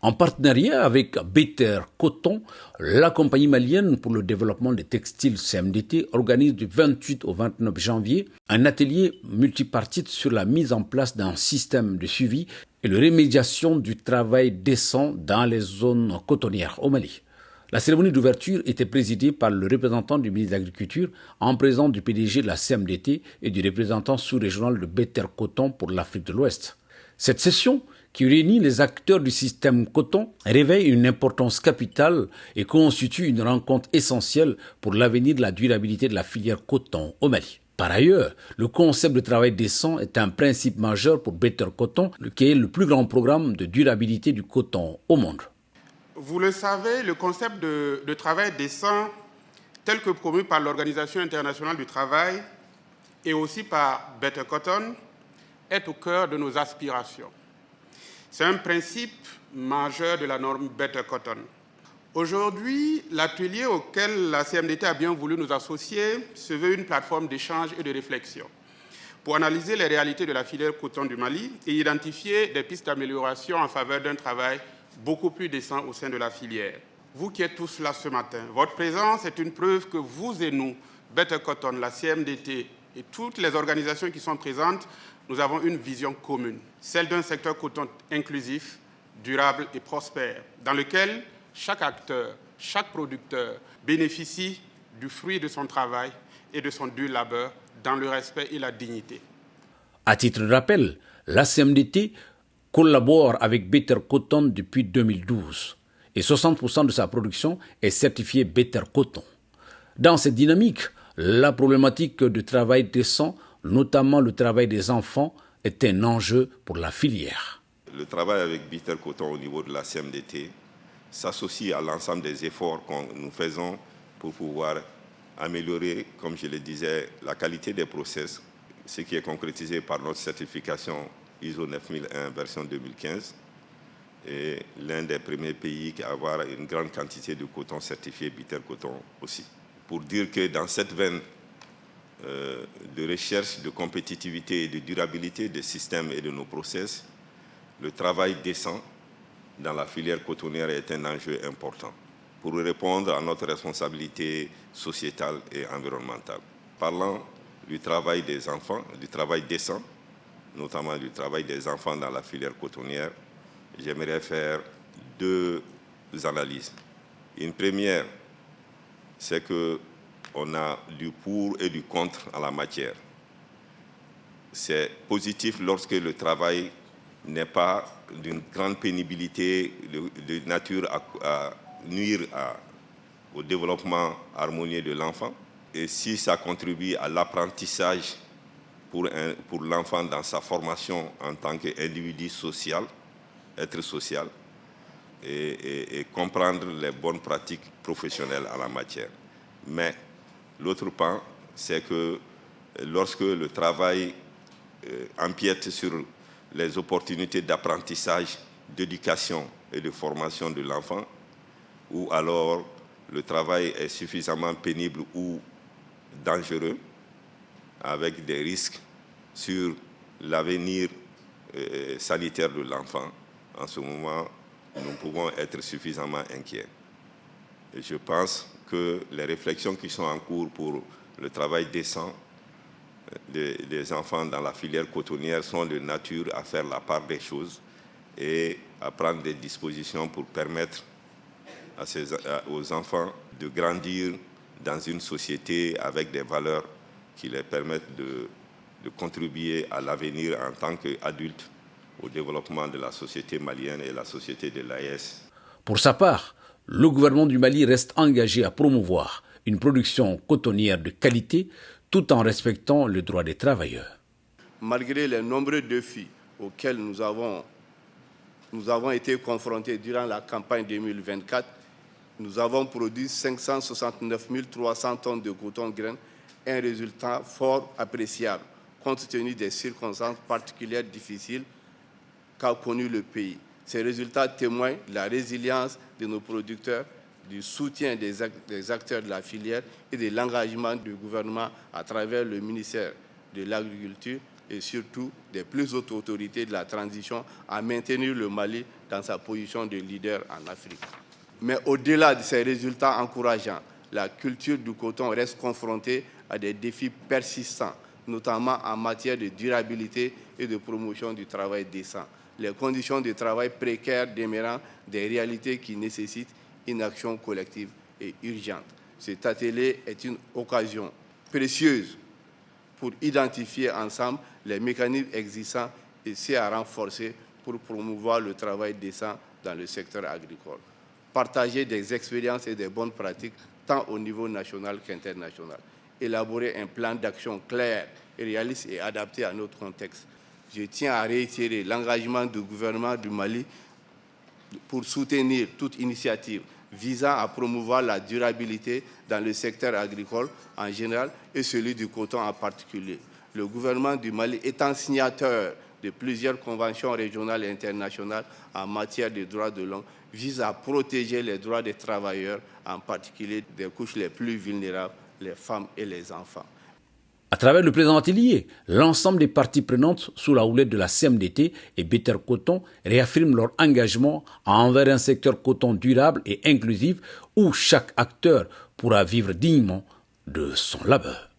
En partenariat avec Better Coton, la compagnie malienne pour le développement des textiles CMDT organise du 28 au 29 janvier un atelier multipartite sur la mise en place d'un système de suivi et de remédiation du travail décent dans les zones cotonnières au Mali. La cérémonie d'ouverture était présidée par le représentant du ministre de l'Agriculture en présence du PDG de la CMDT et du représentant sous-régional de Better Coton pour l'Afrique de l'Ouest. Cette session, qui réunit les acteurs du système coton, réveille une importance capitale et constitue une rencontre essentielle pour l'avenir de la durabilité de la filière coton au Mali. Par ailleurs, le concept de travail décent est un principe majeur pour Better Coton, qui est le plus grand programme de durabilité du coton au monde. Vous le savez, le concept de travail décent, tel que promu par l'Organisation internationale du travail et aussi par Better Coton, est au cœur de nos aspirations. C'est un principe majeur de la norme Better Coton. Aujourd'hui, l'atelier auquel la CMDT a bien voulu nous associer se veut une plateforme d'échange et de réflexion pour analyser les réalités de la filière coton du Mali et identifier des pistes d'amélioration en faveur d'un travail beaucoup plus décent au sein de la filière. Vous qui êtes tous là ce matin, votre présence est une preuve que vous et nous, Better Coton, la CMDT et toutes les organisations qui sont présentes, nous avons une vision commune, celle d'un secteur coton inclusif, durable et prospère, dans lequel chaque acteur, chaque producteur bénéficie du fruit de son travail et de son dur labeur dans le respect et la dignité. À titre de rappel, la CMDT collabore avec Better Coton depuis 2012 et 60% de sa production est certifiée Better Coton. Dans cette dynamique, la problématique du travail décent, notamment le travail des enfants, est un enjeu pour la filière. Le travail avec Better Coton au niveau de la CMDT s'associe à l'ensemble des efforts que nous faisons pour pouvoir améliorer, comme je le disais, la qualité des process, ce qui est concrétisé par notre certification ISO 9001 version 2015 et l'un des premiers pays à avoir une grande quantité de coton certifié Better Coton aussi. Pour dire que dans cette veine de recherche, de compétitivité et de durabilité des systèmes et de nos process, le travail décent dans la filière cotonnière est un enjeu important pour répondre à notre responsabilité sociétale et environnementale. Parlant du travail des enfants, du travail décent, notamment du travail des enfants dans la filière cotonnière, j'aimerais faire deux analyses. Une première, c'est qu'on a du pour et du contre en la matière. C'est positif lorsque le travail n'est pas d'une grande pénibilité de nature à nuire au développement harmonieux de l'enfant. Et si ça contribue à l'apprentissage pour l'enfant dans sa formation en tant qu'individu social, être social, et comprendre les bonnes pratiques professionnelles en la matière. Mais l'autre pan, c'est que lorsque le travail empiète sur les opportunités d'apprentissage, d'éducation et de formation de l'enfant, ou alors le travail est suffisamment pénible ou dangereux, avec des risques sur l'avenir sanitaire de l'enfant, en ce moment, nous pouvons être suffisamment inquiets. Et je pense que les réflexions qui sont en cours pour le travail décent des enfants dans la filière cotonnière sont de nature à faire la part des choses et à prendre des dispositions pour permettre aux enfants de grandir dans une société avec des valeurs qui les permettent de contribuer à l'avenir en tant qu'adultes au développement de la société malienne et la société de l'AES. Pour sa part, le gouvernement du Mali reste engagé à promouvoir une production cotonnière de qualité tout en respectant le droit des travailleurs. Malgré les nombreux défis auxquels nous avons été confrontés durant la campagne 2024, nous avons produit 569 300 tonnes de coton grain, un résultat fort appréciable, compte tenu des circonstances particulières difficiles qu'a connu le pays. Ces résultats témoignent de la résilience de nos producteurs, du soutien des acteurs de la filière et de l'engagement du gouvernement à travers le ministère de l'Agriculture et surtout des plus hautes autorités de la transition à maintenir le Mali dans sa position de leader en Afrique. Mais au-delà de ces résultats encourageants, la culture du coton reste confrontée à des défis persistants, notamment en matière de durabilité et de promotion du travail décent. Les conditions de travail précaires demeurant des réalités qui nécessitent une action collective et urgente. Cet atelier est une occasion précieuse pour identifier ensemble les mécanismes existants et ceux à renforcer pour promouvoir le travail décent dans le secteur agricole. Partager des expériences et des bonnes pratiques tant au niveau national qu'international. Élaborer un plan d'action clair, réaliste et adapté à notre contexte. Je tiens à réitérer l'engagement du gouvernement du Mali pour soutenir toute initiative visant à promouvoir la durabilité dans le secteur agricole en général et celui du coton en particulier. Le gouvernement du Mali étant signateur de plusieurs conventions régionales et internationales en matière de droits de l'homme, vise à protéger les droits des travailleurs, en particulier des couches les plus vulnérables, les femmes et les enfants. À travers le présent atelier, l'ensemble des parties prenantes sous la houlette de la CMDT et Better Coton réaffirment leur engagement envers un secteur coton durable et inclusif où chaque acteur pourra vivre dignement de son labeur.